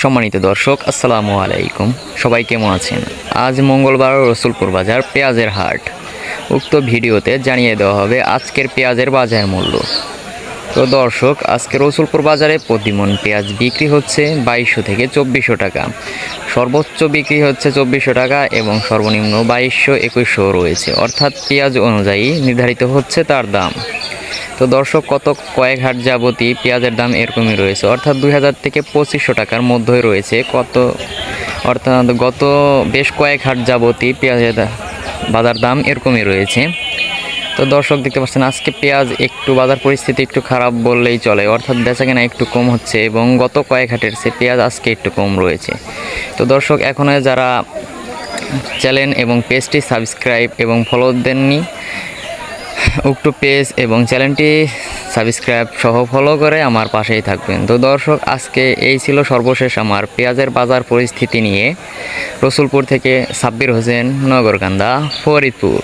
সম্মানিত দর্শক আসসালামু আলাইকুম, সবাই কেমন আছেন? আজ মঙ্গলবার রসুলপুর বাজার পেঁয়াজের হাট। উক্ত ভিডিওতে জানিয়ে দেওয়া হবে আজকের পেঁয়াজের বাজার মূল্য। তো দর্শক, আজকে রসুলপুর বাজারে প্রতিমন পেঁয়াজ বিক্রি হচ্ছে 2200 থেকে 2400 টাকা। সর্বোচ্চ বিক্রি হচ্ছে 2400 টাকা এবং সর্বনিম্ন 2200-2100 রয়েছে, অর্থাৎ পেঁয়াজ অনুযায়ী নির্ধারিত হচ্ছে তার দাম। তো দর্শক, কয়েক হাট যাবতই পেঁয়াজের দাম এরকমই রয়েছে, অর্থাৎ 2000 থেকে 2500 টাকার মধ্যেই রয়েছে। অর্থাৎ গত বেশ কয়েক হাট যাবতই পেঁয়াজের বাজার দাম এরকমই রয়েছে। তো দর্শক, দেখতে পাচ্ছেন আজকে পেঁয়াজ একটু বাজার পরিস্থিতি একটু খারাপ বললেই চলে, অর্থাৎ বেচাকেনা একটু কম হচ্ছে এবং গত কয়েক হাটের চেয়ে পেঁয়াজ আজকে একটু কম রয়েছে। তো দর্শক, এখনও যারা চ্যানেল এবং পেজটি সাবস্ক্রাইব এবং ফলো দেননি, উক্ত পেজ এবং চ্যানেলটি সাবস্ক্রাইব সহ ফলো করে আমার পাশেই থাকবেন। তো দর্শক, আজকে এই ছিল সর্বশেষ আমার পেঁয়াজের বাজার পরিস্থিতি নিয়ে। রসুলপুর থেকে সাব্বির হোসেন, নগরকান্দা, ফরিদপুর।